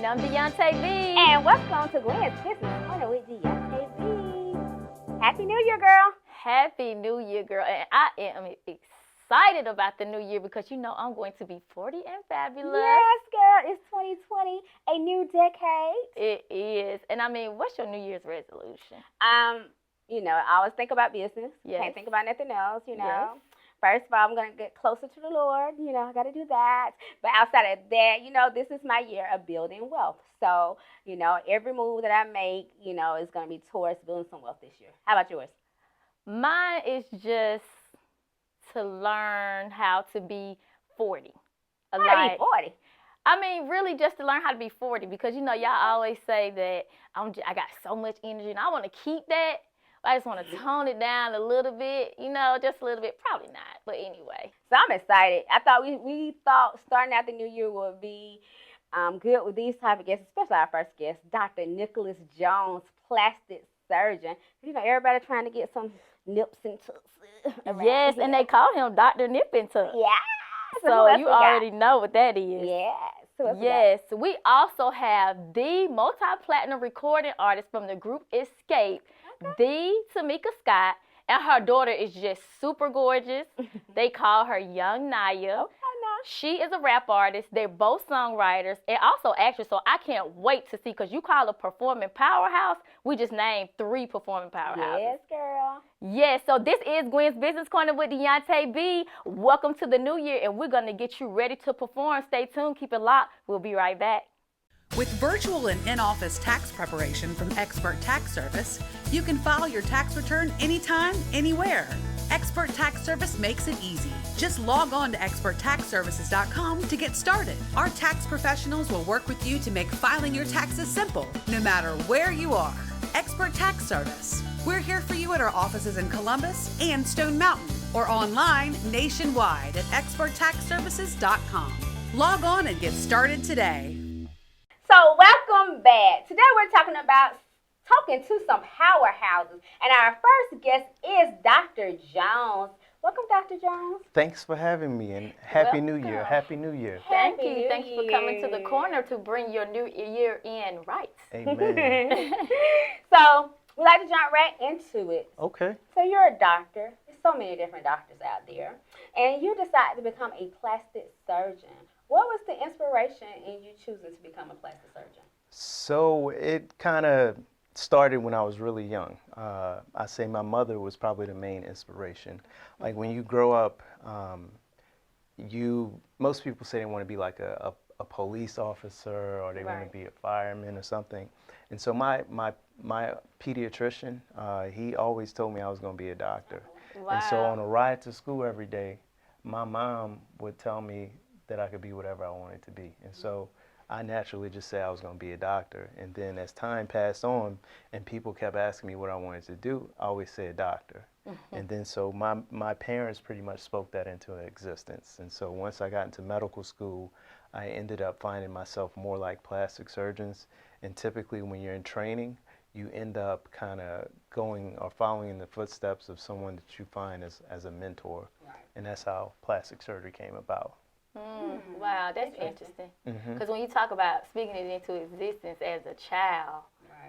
And I'm Deonta B. And welcome to Gwen's Business Corner with Deonta B. Happy New Year, girl. Happy New Year, girl. And I am excited about the new year because you know I'm going to be 40 and fabulous. Yes, girl. It's 2020, a new decade. It is. And I mean, what's your New Year's resolution? I always think about business. Yes. Can't think about nothing else, Yes. First of all, I'm going to get closer to the Lord. I got to do that. But outside of that, this is my year of building wealth. So, every move that I make, is going to be towards building some wealth this year. How about yours? Mine is just to learn how to be 40. How to be 40? I mean, really just to learn how to be 40 because, y'all always say that I got so much energy and I want to keep that. I just want to tone it down a little bit, just a little bit. Probably not, but anyway. So I'm excited. I thought we thought starting out the new year would be good with these type of guests, especially our first guest, Dr. Nicholas Jones, plastic surgeon. Everybody trying to get some nips and tucks. Yes, and they call him Dr. Nip and Tuck. Yeah. So you already know what that is. Yes. Yes. We also have the multi-platinum recording artist from the group Xscape, the Tamika Scott, and her daughter is just super gorgeous. They call her young Niyah. Okay, now. She is a rap artist. They're both songwriters and also actors. So I can't wait to see, because you call a performing powerhouse. We just named 3 performing powerhouses. Yes, girl. Yes, so this is Gwen's Business Corner with Deonta B. Welcome to the new year, and we're going to get you ready to perform. Stay tuned. Keep it locked. We'll be right back. With virtual and in-office tax preparation from Expert Tax Service, you can file your tax return anytime, anywhere. Expert Tax Service makes it easy. Just log on to experttaxservices.com to get started. Our tax professionals will work with you to make filing your taxes simple, no matter where you are. Expert Tax Service. We're here for you at our offices in Columbus and Stone Mountain, or online nationwide at experttaxservices.com. Log on and get started today. So welcome back. Today we're talking to some powerhouses, and our first guest is Dr. Jones. Welcome, Dr. Jones. Thanks for having me, and Happy New Year. Happy New Year. Thank you. Thank you for coming to the corner to bring your new year in right. Amen. So we like to jump right into it. Okay. So you're a doctor. There's so many different doctors out there, and you decided to become a plastic surgeon. What was the inspiration in you choosing to become a plastic surgeon? So it kind of started when I was really young. I say my mother was probably the main inspiration. Like when you grow up, most people say they want to be like a police officer, or they want to be a fireman or something. And so my pediatrician, he always told me I was going to be a doctor. Wow. And so on a ride to school every day, my mom would tell me that I could be whatever I wanted to be. And so I naturally just said I was going to be a doctor. And then as time passed on and people kept asking me what I wanted to do, I always said doctor. And then so my parents pretty much spoke that into existence. And so once I got into medical school, I ended up finding myself more like plastic surgeons. And typically when you're in training, you end up kind of going or following in the footsteps of someone that you find as a mentor. Right. And that's how plastic surgery came about. Wow, that's interesting. Because when you talk about speaking it into existence as a child,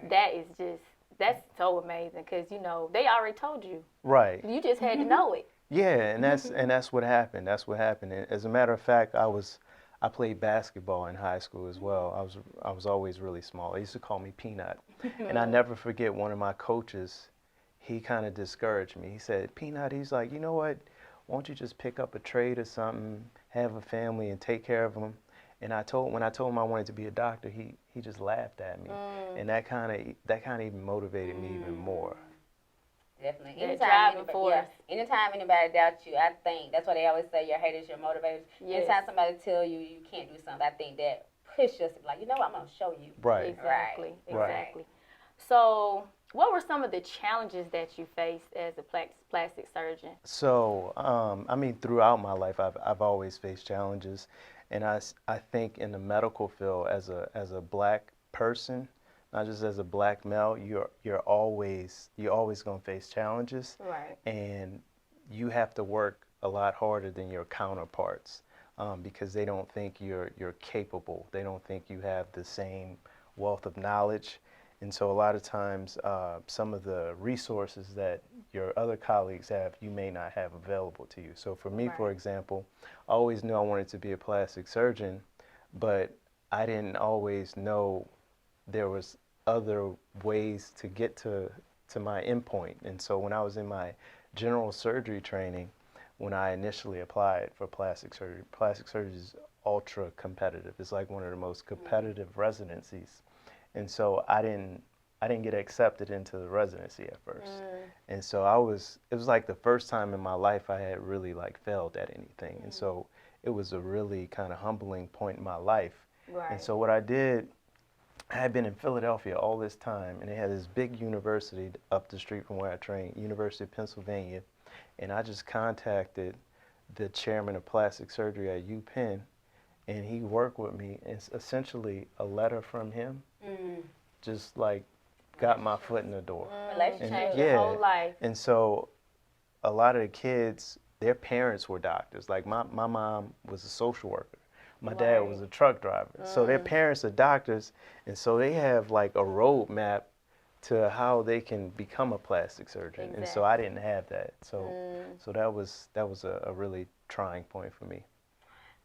that's so amazing. Because they already told you. Right. You just had to know it. Yeah, and that's what happened. That's what happened. And as a matter of fact, I played basketball in high school as well. I was always really small. They used to call me Peanut, and I never forget one of my coaches. He kind of discouraged me. He said, "Peanut," he's like, "You know what? Won't you just pick up a trade or something, have a family, and take care of them?" And when I told him I wanted to be a doctor, he just laughed at me, and that kind of even motivated me even more. Definitely. Anytime anybody doubts you, I think that's why they always say your haters, your motivators. Yes. Anytime somebody tell you you can't do something, I think that pushes us to be like, you know what, I'm gonna show you. Right. Exactly. Right. Exactly. So, what were some of the challenges that you faced as a plastic surgeon? So, throughout my life, I've always faced challenges, and I think in the medical field, as a black person, not just as a black male, you're always gonna face challenges, Right. and you have to work a lot harder than your counterparts. because they don't think you're capable. They don't think you have the same wealth of knowledge. And so a lot of times, some of the resources that your other colleagues have, you may not have available to you. So for me, for example, I always knew I wanted to be a plastic surgeon, but I didn't always know there was other ways to get to my endpoint. And so when I was in my general surgery training, when I initially applied for plastic surgery is ultra competitive. It's like one of the most competitive residencies. And so I didn't get accepted into the residency at first. And so it was like the first time in my life I had really like failed at anything. And so it was a really kind of humbling point in my life. And so what I did, I had been in Philadelphia all this time, and they had this big university up the street from where I trained, University of Pennsylvania, and I just contacted the chairman of plastic surgery at UPenn, and he worked with me. It's essentially a letter from him, just like got my foot in the door. Changed your whole life. And so a lot of the kids, their parents were doctors. Like my mom was a social worker. My dad was a truck driver. So their parents are doctors, and so they have like a roadmap to how they can become a plastic surgeon. And so I didn't have that. So so that was a really trying point for me.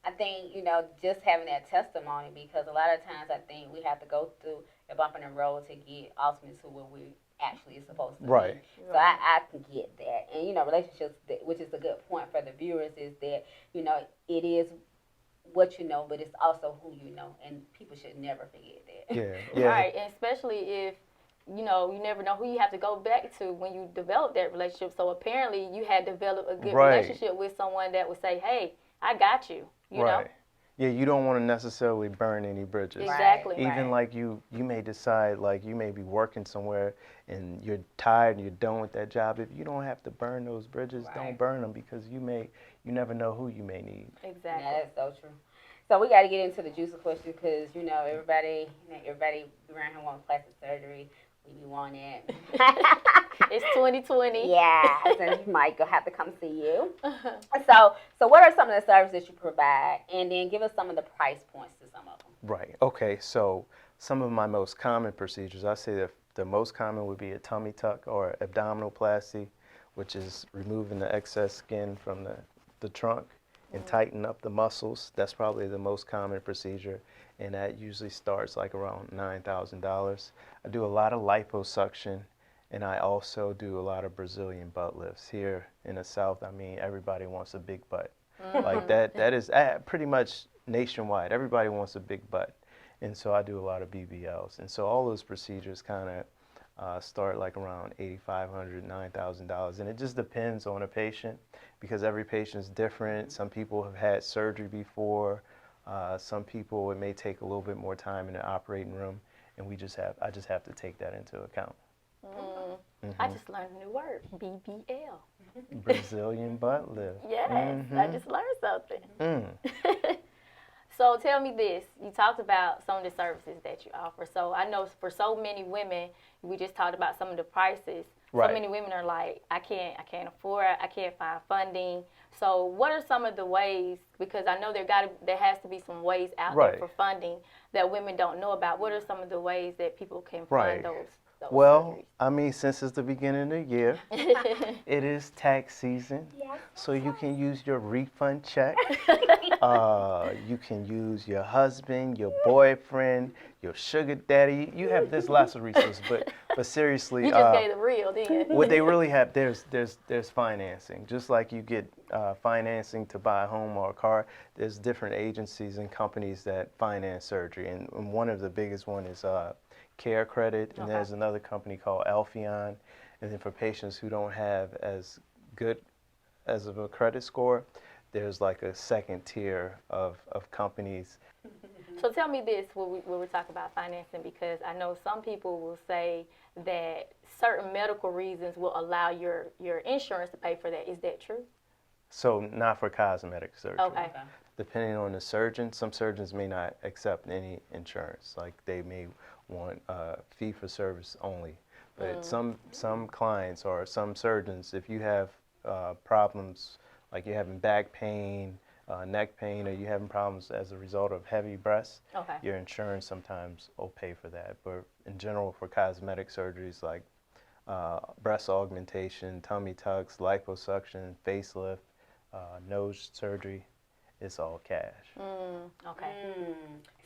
I think, just having that testimony, because a lot of times I think we have to go through a bump in the road to get ultimately to where we actually is supposed to be. So I can get that. And, relationships, which is a good point for the viewers, is that, it is what you know, but it's also who you know, and people should never forget that. Right, and especially if, you never know who you have to go back to when you develop that relationship. So apparently you had developed a good relationship with someone that would say, hey, I got you, you know? Yeah, you don't want to necessarily burn any bridges. Exactly. Even like you may decide, like you may be working somewhere and you're tired and you're done with that job. If you don't have to burn those bridges, don't burn them, because you never know who you may need. Exactly. Yeah, that's so true. So we got to get into the juicy question, because everybody around here wants plastic surgery. We be wanting it. It's 2020. Yeah, so you might have to come see you. So what are some of the services you provide, and then give us some of the price points to some of them. Right. Okay. So some of my most common procedures, I say that the most common would be a tummy tuck or abdominoplasty, which is removing the excess skin from the trunk and tighten up the muscles. That's probably the most common procedure, and that usually starts like around $9,000. I do a lot of liposuction, and I also do a lot of Brazilian butt lifts. Here in the South, I mean, everybody wants a big butt. Like that is pretty much nationwide. Everybody wants a big butt. And so I do a lot of BBLs. And so all those procedures kind of start like around $8,500, $9,000. And it just depends on a patient, because every patient is different. Some people have had surgery before. Some people, it may take a little bit more time in the operating room. And I just have to take that into account. I just learned a new word, BBL. Brazilian butt lift. Yes, I just learned something. So tell me this. You talked about some of the services that you offer. So I know for so many women, we just talked about some of the prices. So many women are like, I can't afford it. I can't find funding. So what are some of the ways, because I know there has to be some ways out there for funding that women don't know about. What are some of the ways that people can fund those? Well, I mean, since it's the beginning of the year, it is tax season, so you can use your refund check. You can use your husband, your boyfriend, your sugar daddy. You have, there's lots of resources, but seriously, you just gave the real, didn't you? What they really have, there's financing. Just like you get financing to buy a home or a car, there's different agencies and companies that finance surgery, and one of the biggest one is Care Credit, and there's another company called Alpheon. And then for patients who don't have as good as of a credit score, there's like a second tier of companies. So tell me this when we talk about financing, because I know some people will say that certain medical reasons will allow your insurance to pay for that. Is that true? So not for cosmetic surgery. Okay. Depending on the surgeon, some surgeons may not accept any insurance. Like they may want fee for service only. But some clients or some surgeons, if you have problems like you're having back pain, neck pain, or you having problems as a result of heavy breasts, Okay. your insurance sometimes will pay for that. But in general, for cosmetic surgeries like breast augmentation, tummy tucks, liposuction, facelift, nose surgery, it's all cash. Okay.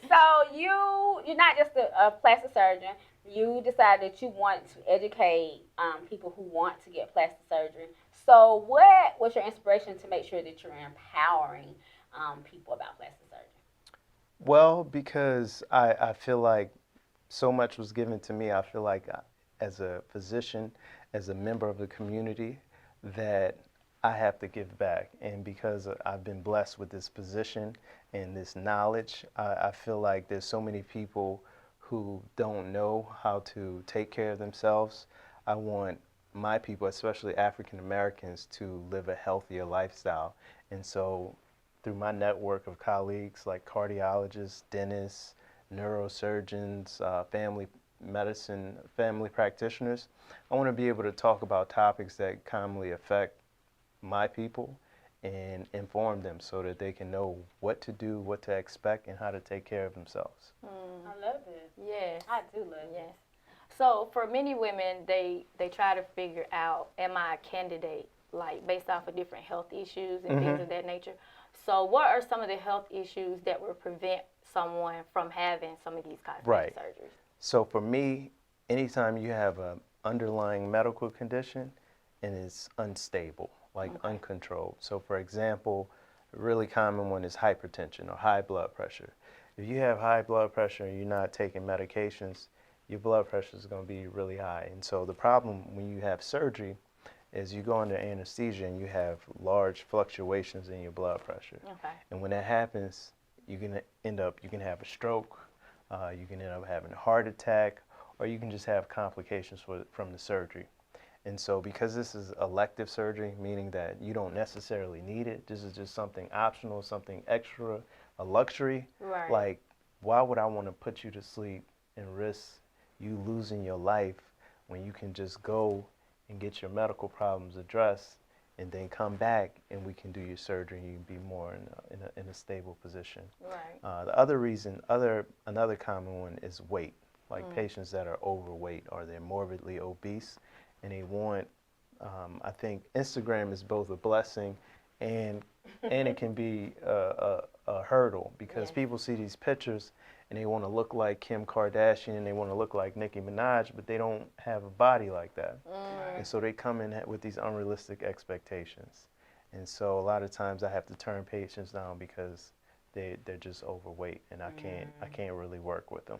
So you're not just a plastic surgeon. You decided that you want to educate people who want to get plastic surgery. So what was your inspiration to make sure that you're empowering people about plastic surgery? Well, because I feel like so much was given to me. I feel like as a physician, as a member of the community, that I have to give back. And because I've been blessed with this position and this knowledge, I feel like there's so many people who don't know how to take care of themselves. I want my people, especially African Americans, to live a healthier lifestyle. And so through my network of colleagues like cardiologists, dentists, neurosurgeons, family medicine, family practitioners, I want to be able to talk about topics that commonly affect my people and inform them so that they can know what to do, what to expect, and how to take care of themselves. I love it. Yes. I do love it. Yes. So for many women, they try to figure out, am I a candidate, like based off of different health issues and things of that nature. So what are some of the health issues that would prevent someone from having some of these cosmetic surgeries? So for me, anytime you have an underlying medical condition and it's unstable, like uncontrolled. So for example, a really common one is hypertension or high blood pressure. If you have high blood pressure and you're not taking medications, your blood pressure is going to be really high. And so the problem when you have surgery is you go under anesthesia and you have large fluctuations in your blood pressure. Okay. And when that happens, you can have a stroke, you can end up having a heart attack, or you can just have complications from the surgery. And so because this is elective surgery, meaning that you don't necessarily need it, this is just something optional, something extra, a luxury. Right. Like, why would I want to put you to sleep and risk you losing your life when you can just go and get your medical problems addressed and then come back and we can do your surgery and you can be more in a stable position. Right. The other reason, another common one is weight, like patients that are overweight or they're morbidly obese and they want, I think Instagram is both a blessing and it can be a hurdle because people see these pictures and they want to look like Kim Kardashian, they want to look like Nicki Minaj, but they don't have a body like that. And so they come in with these unrealistic expectations. And so a lot of times I have to turn patients down because they're just overweight and I can't really work with them.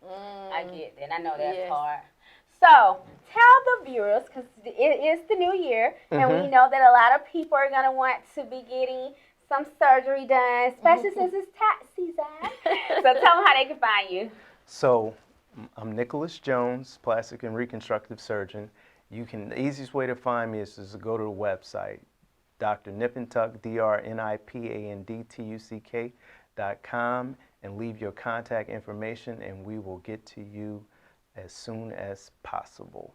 I get that. I know that's hard. So tell the viewers, because it is the new year, and we know that a lot of people are going to want to be getting some surgery done, especially since it's tax season. So tell them how they can find you. So I'm Nicholas Jones, plastic and reconstructive surgeon. The easiest way to find me is to go to the website, drnipandtuck, drnipandtuck.com, and leave your contact information, and we will get to you as soon as possible.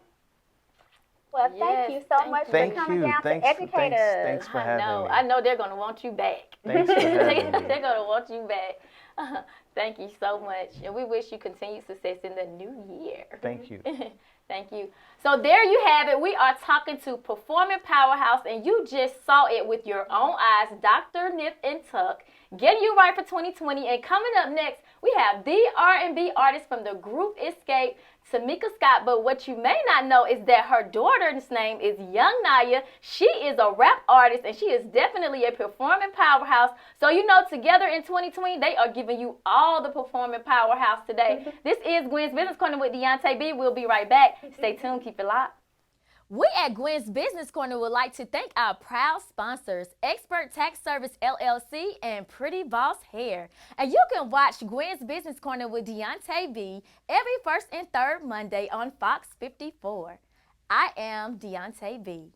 Well, thank you so much for coming down to educate us. Thanks for having me. I know they're going to want you back. Thanks for having me. They're going to want you back. Thank you so much. And we wish you continued success in the new year. Thank you. Thank you. So there you have it. We are talking to Performing Powerhouse, and you just saw it with your own eyes, Dr. Nip and Tuck, getting you right for 2020. And coming up next, we have the R&B artist from the group Xscape, Tamika Scott. But what you may not know is that her daughter's name is Young Niyah. She is a rap artist, and she is definitely a performing powerhouse. So, you know, together in 2020, they are giving you all the performing powerhouse today. This is Gwen's Business Corner with Deonta B. We'll be right back. Stay tuned. Keep it locked. We at Gwen's Business Corner would like to thank our proud sponsors, Expert Tax Service LLC and Pretty Boss Hair. And you can watch Gwen's Business Corner with Deonta B every first and third Monday on Fox 54. I am Deonta B.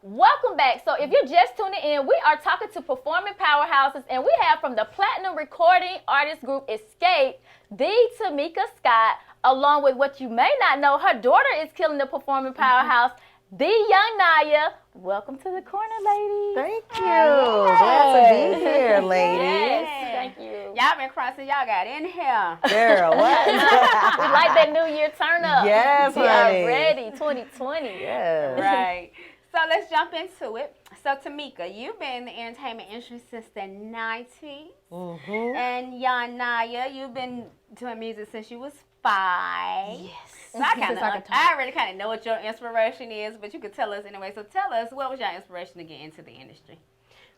Welcome back. So if you're just tuning in, we are talking to performing powerhouses, and we have from the platinum recording artist group Xscape, the Tamika Scott, along with what you may not know, her daughter is killing the performing powerhouse, the young Niyah. Welcome to the corner, ladies. Thank you. Glad to be here, ladies. Yes, thank you. Y'all been crossing, y'all got in here. Girl, what? We like that New Year turn up. Yes, We honey. are ready, 2020. Yes. Right. So let's jump into it. So Tamika, you've been in the entertainment industry since the 90s. Mm-hmm. And young Niyah, you've been doing music since you was 5. Yes. So I already kind of know what your inspiration is, but you could tell us anyway. So tell us, what was your inspiration to get into the industry?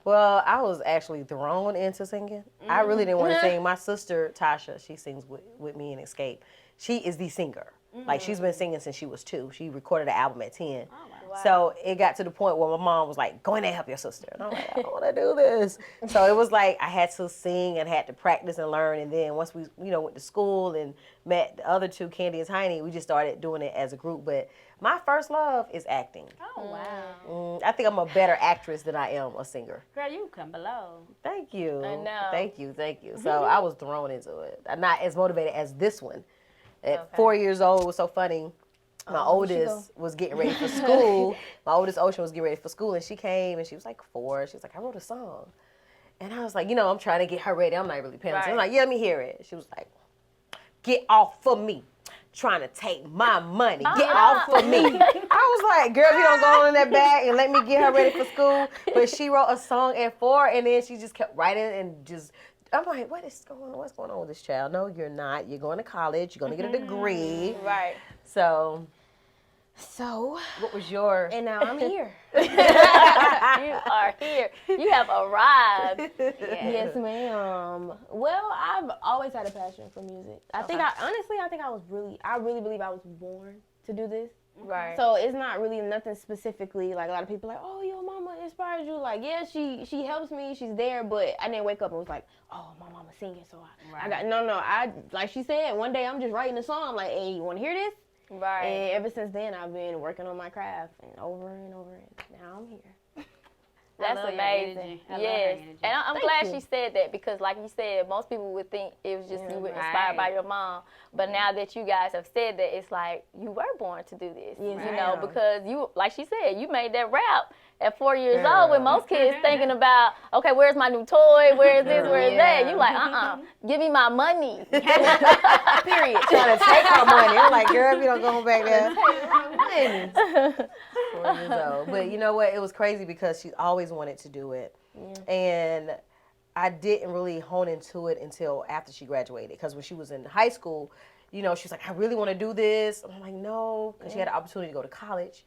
Well, I was actually thrown into singing. I really didn't want to sing. My sister, Tasha, she sings with me in Xscape. She is the singer. Like, she's been singing since she was 2. She recorded an album at 10. Oh, wow. So it got to the point where my mom was like, go in there and help your sister. And I'm like, I don't want to do this. So it was like I had to sing and had to practice and learn. And then once we, went to school and met the other 2, Candy and Tiny, we just started doing it as a group. But my first love is acting. Oh, wow. I think I'm a better actress than I am a singer. Girl, you come below. Thank you. I know. Thank you. So I was thrown into it. I'm not as motivated as this one. At 4 years old, it was so funny. My oldest was getting ready for school. My oldest Ocean was getting ready for school, and she came, and she was like 4. She was like, I wrote a song. And I was like, I'm trying to get her ready. I'm not really paying attention. I'm like, yeah, let me hear it. She was like, get off of me. Trying to take my money. Get off of me. I was like, girl, if you don't go on in that bag and let me get her ready for school. But she wrote a song at 4, and then she just kept writing and just... I'm like, what is going on? What's going on with this child? No, you're not. You're going to college. You're going to get a degree. Right. So, what was your... And now I'm here. You are here. You have arrived. Yes, ma'am. Well, I've always had a passion for music. I think I really believe I was born to do this. Right. So it's not really nothing specifically, like a lot of people are like, oh, your mama inspired you. Like, yeah, she helps me, she's there, but I didn't wake up and was like, oh, my mama's singing, so I got, I, like she said, one day I'm just writing a song, I'm like, hey, you want to hear this? Right. And ever since then, I've been working on my craft and over, and now I'm here. That's amazing. Yes. And I'm glad she said that, because like you said, most people would think it was just you were inspired by your mom. But now that you guys have said that, it's like you were born to do this. Yes, you know, because you, like she said, you made that rap at 4 years old when most kids thinking about, okay, where's my new toy? Where is this? Where is that? You like, give me my money. Period. Trying to take her money. I'm like, girl, if you don't go back there. 4 years old. But you know what? It was crazy because she always wanted to do it. And I didn't really hone into it until after she graduated. Because when she was in high school, she was like, I really want to do this. I'm like, no. Because she had an opportunity to go to college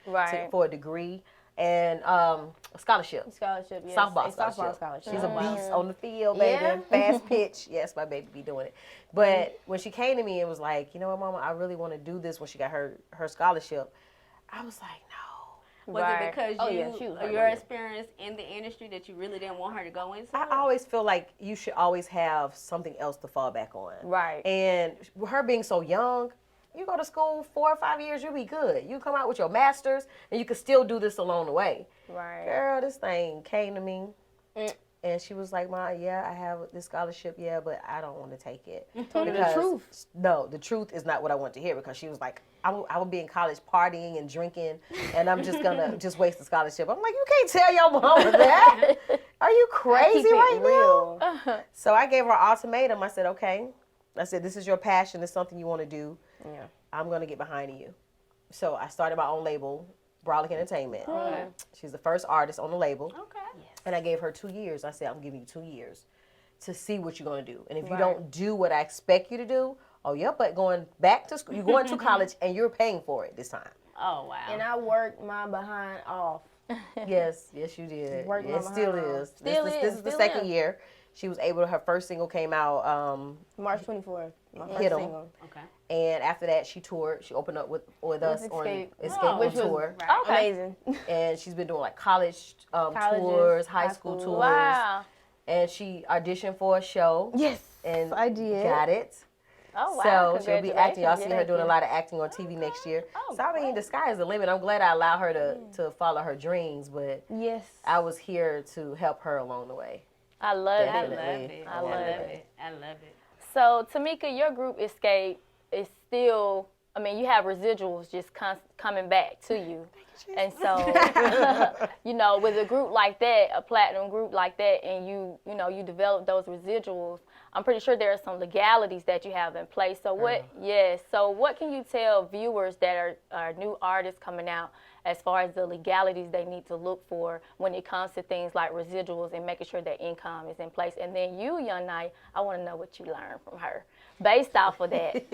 for a degree and a scholarship. Scholarship, yes. Softball scholarship. She's a beast on the field, baby. Fast pitch. Yes, my baby be doing it. But when she came to me and was like, you know what, Mama, I really want to do this when she got her scholarship, I was like, no. Was it because your experience in the industry that you really didn't want her to go into? I always feel like you should always have something else to fall back on. Right. And with her being so young, you go to school 4 or 5 years, you'll be good. You come out with your master's, and you can still do this along the way. Right. Girl, this thing came to me, and she was like, Ma, yeah, I have this scholarship, yeah, but I don't want to take it. Told her the truth. No, the truth is not what I want to hear, because she was like, I would be in college partying and drinking, and I'm just going to just waste the scholarship. I'm like, you can't tell your mama that. Are you crazy right now? So I gave her an ultimatum. I said, okay. I said, this is your passion. It's something you want to do. Yeah. I'm going to get behind you. So I started my own label, Brolic Entertainment. She's the first artist on the label. Okay. Yes. And I gave her 2 years. I said, I'm giving you 2 years to see what you're going to do. And if you don't do what I expect you to do, oh, your butt going back to school. You're going to college, and you're paying for it this time. Oh, wow. And I worked my behind off. Yes, you did. It still is. This is the second year. She was able to, her first single came out March 24th. My first Hit 'em. single. Okay. And after that, she toured. She opened up with us on Xscape. Xscape on Which was tour. amazing. And she's been doing like college tours, high school tours. Wow. And she auditioned for a show. Yes, And I did. got it. Oh, wow. So she'll be acting. Y'all see her Congratulations. doing a lot of acting on TV next year. So I mean, the sky is the limit. I'm glad I allowed her to follow her dreams, but Yes. I was here to help her along the way. I love it. Definitely. I love it. So, Tamika, your group Xscape is still I mean, you have residuals just coming back to you. And so, you know, with a group like that, a platinum group like that, and you develop those residuals, I'm pretty sure there are some legalities that you have in place. So what can you tell viewers that are new artists coming out as far as the legalities they need to look for when it comes to things like residuals and making sure their income is in place? And then you, young Niyah, I want to know what you learned from her based off of that.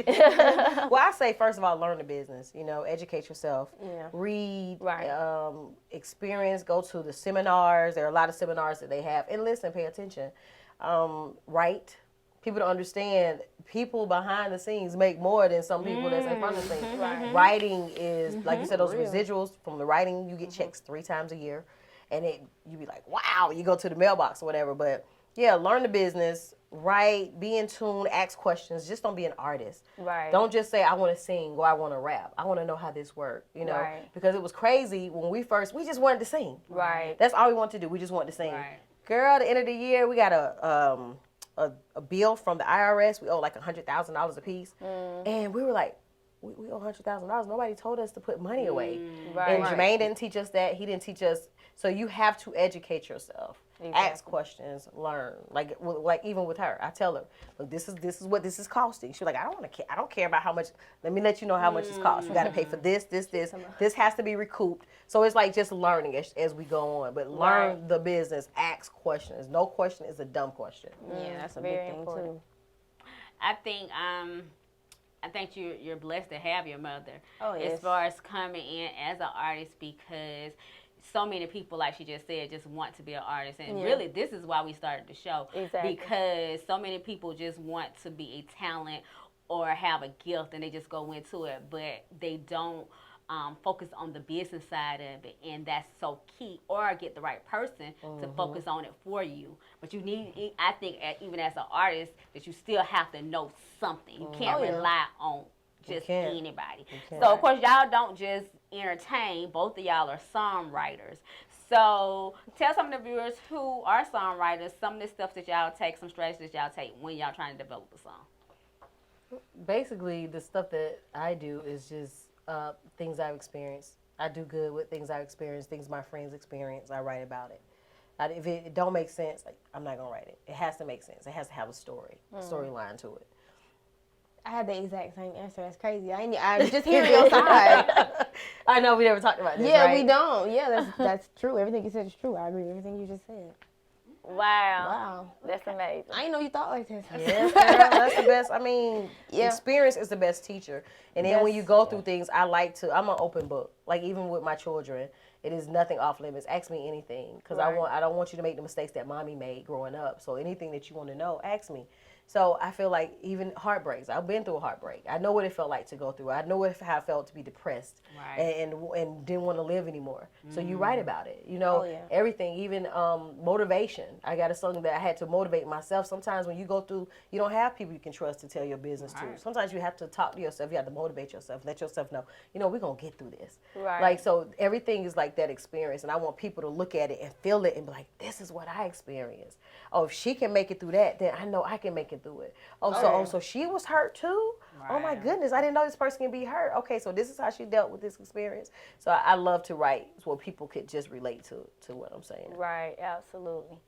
Well, I say, first of all, learn the business. You know, educate yourself. Yeah. Read, Right. experience, go to the seminars. There are a lot of seminars that they have. And listen, pay attention. Write. People don't understand, people behind the scenes make more than some people that's in front of the scenes. Right. Writing is, like you said, those residuals from the writing, you get checks 3 times a year. And you be like, wow, you go to the mailbox or whatever. But yeah, learn the business, write, be in tune, ask questions. Just don't be an artist. Right. Don't just say, I want to sing or I want to rap. I want to know how this works, you know. Right. Because it was crazy when we just wanted to sing. Right. That's all we wanted to do. We just wanted to sing. Right. Girl, at the end of the year, we got a bill from the IRS. We owe like $100,000 a piece. And we were like, we owe $100,000. Nobody told us to put money away. Right. And Jermaine didn't teach us that. He didn't teach us. So you have to educate yourself. Exactly. Ask questions, learn. Like even with her, I tell her, look, this is what this is costing. She's like, I don't care about how much. Let me let you know how much it's cost. You got to pay for this. This has to be recouped. So it's like just learning as we go on. But learn the business. Ask questions. No question is a dumb question. Yeah, that's a Very big thing important. too. I think you're blessed to have your mother. Oh, yes. As far as coming in as an artist, because so many people, like she just said, just want to be an artist. And really, this is why we started the show. Exactly. Because so many people just want to be a talent or have a gift, and they just go into it, but they don't focus on the business side of it, and that's so key. Or get the right person to focus on it for you. But you need, I think, even as an artist, that you still have to know something. You can't rely on just anybody. So, of course, y'all don't just entertain. Both of y'all are songwriters. So, tell some of the viewers who are songwriters, some of the steps that y'all take, some strategies y'all take when y'all trying to develop a song. Basically, the stuff that I do is just things I've experienced. I do good with things I've experienced, things my friends experience. I write about it. If it don't make sense, like, I'm not gonna write it. It has to make sense. It has to have a storyline to it. I had the exact same answer. That's crazy. I was just hearing your side. I know we never talked about this. Yeah, right? we don't. Yeah, that's true. Everything you said is true. I agree with everything you just said. Wow. Wow. That's amazing. I didn't know you thought like this. Yes, girl, that's the best. I mean, experience is the best teacher. And then when you go through things, I'm an open book. Like even with my children, it is nothing off limits. Ask me anything, because I don't want you to make the mistakes that mommy made growing up. So anything that you want to know, ask me. So I feel like even heartbreaks, I've been through a heartbreak. I know what it felt like to go through. I know how it felt to be depressed and didn't want to live anymore. So you write about it. You know, everything, even motivation. I got a song that I had to motivate myself. Sometimes when you go through, you don't have people you can trust to tell your business to. Sometimes you have to talk to yourself. You have to motivate yourself. Let yourself know, we're going to get through this. Right. Like, so everything is like that experience. And I want people to look at it and feel it and be like, this is what I experienced. Oh, if she can make it through that, then I know I can make it through it. So she was hurt too? Right. Oh my goodness, I didn't know this person can be hurt. Okay, so this is how she dealt with this experience. So I love to write so people could just relate to what I'm saying. Right, absolutely.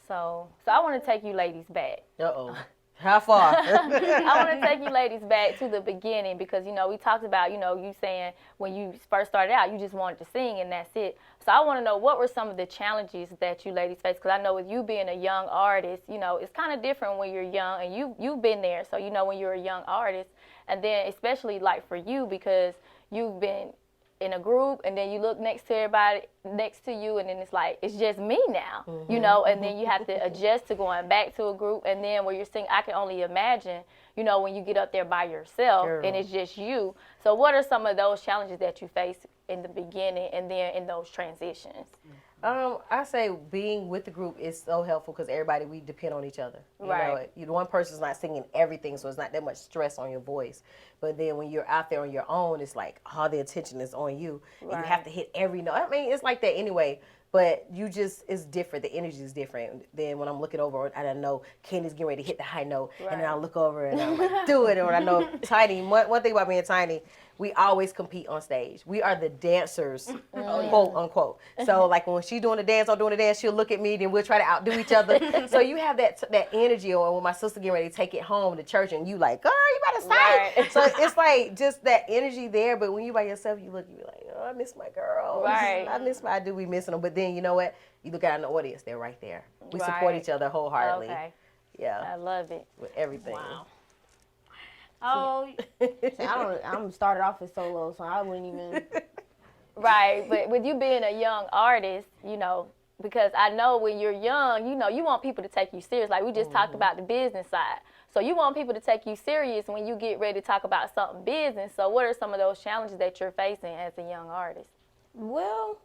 So I want to take you ladies back. Uh-oh. How far? I want to take you ladies back to the beginning because, we talked about, you saying when you first started out, you just wanted to sing and that's it. So I want to know what were some of the challenges that you ladies faced, because I know with you being a young artist, it's kind of different when you're young and you've been there. So, when you're a young artist, and then especially like for you because you've been in a group and then you look next to everybody next to you and then it's like, it's just me now, and then you have to adjust to going back to a group. And then when you're singing, I can only imagine, when you get up there by yourself and it's just you. So what are some of those challenges that you faced in the beginning and then in those transitions? I say being with the group is so helpful because everybody, we depend on each other. One person's not singing everything, so it's not that much stress on your voice. But then when you're out there on your own, it's like all the attention is on you. And you have to hit every note. I mean, it's like that anyway. But it's different. The energy is different than when I'm looking over and I know Candy's getting ready to hit the high note. Right. And then I look over and I'm like, do it. Or I know Tiny, one thing about me and Tiny, we always compete on stage. We are the dancers, quote unquote. So like when she's doing the dance, I'm doing the dance, she'll look at me, then we'll try to outdo each other. So you have that energy, or when my sister getting ready to take it home to church and you like, girl, you better stay. Right. So it's like just that energy there. But when you by yourself, you look, you're like, oh, I miss my girls. Right. I do be missing them. But then you know what? You look out in the audience, they're right there. We support each other wholeheartedly. Okay. Yeah. I love it. With everything. Wow. Oh, I'm started off as solo, so I wouldn't even. Right, but with you being a young artist, you know, because I know when you're young, you know, you want people to take you serious. Like we just talked about the business side. So you want people to take you serious when you get ready to talk about something business. So what are some of those challenges that you're facing as a young artist? Well,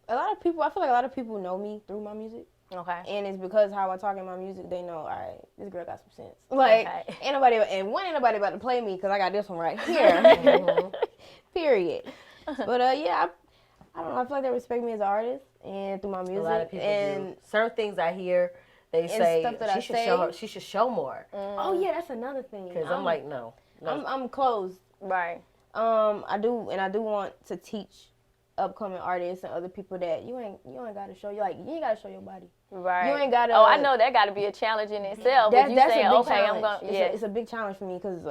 I feel like a lot of people know me through my music. Okay. And it's because how I talk in my music, they know, all right, this girl got some sense. Like, ain't nobody about to play me because I got this one right here. Period. But yeah, I don't know. I feel like they respect me as an artist and through my music. A lot of people do. Certain things I hear, they say she should show more. Oh yeah, that's another thing. Because I'm like, no. I'm closed. Right. I do want to teach upcoming artists and other people that you ain't gotta show you ain't gotta show your body. Right. You ain't gotta. Oh, I know that gotta be a challenge in itself. That's saying, a big challenge. I'm going. It's a big challenge for me because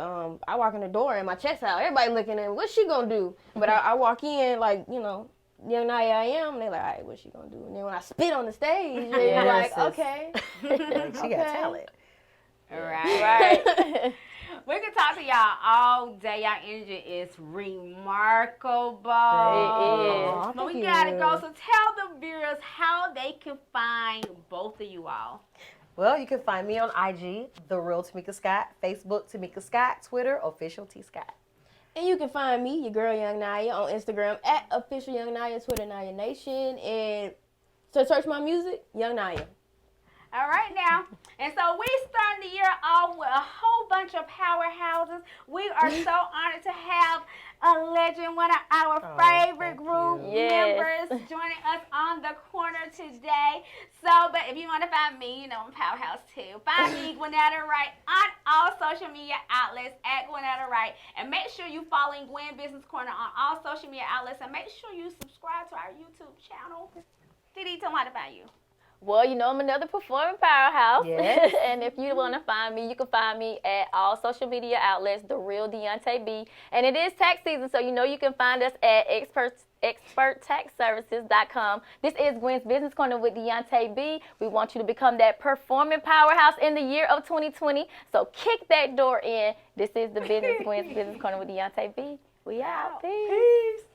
I walk in the door and my check's out. Everybody looking at what's she gonna do? But I walk in like young Niyah I am. And they like, all right, what's she gonna do? And then when I spit on the stage, they're like, okay, she got talent. Right. We can talk to y'all all day. Y'all energy is remarkable. It is. But we gotta go. So tell the viewers how they can find both of you all. Well, you can find me on IG, The Real Tamika Scott, Facebook, Tamika Scott, Twitter, Official T Scott. And you can find me, your girl Young Niyah, on Instagram at Official Young Niyah, Twitter Niyah Nation, and to search my music, Young Niyah. All right now, and so we starting the year off with a whole bunch of powerhouses. We are so honored to have a legend, one of our favorite group members joining us on the corner today. So, but if you want to find me, I'm Powerhouse too. Find me, Gwennetta Wright, on all social media outlets at Gwennetta Wright. And make sure you following Gwen Business Corner on all social media outlets. And make sure you subscribe to our YouTube channel. Didi, tell me how to find you. Well, I'm another performing powerhouse. Yes. And if you want to find me, you can find me at all social media outlets, The Real Deonta B. And it is tax season, so you can find us at experttaxservices.com. This is Gwen's Business Corner with Deonta B. We want you to become that performing powerhouse in the year of 2020. So kick that door in. This is the Gwen's Business Corner with Deonta B. We out. Peace.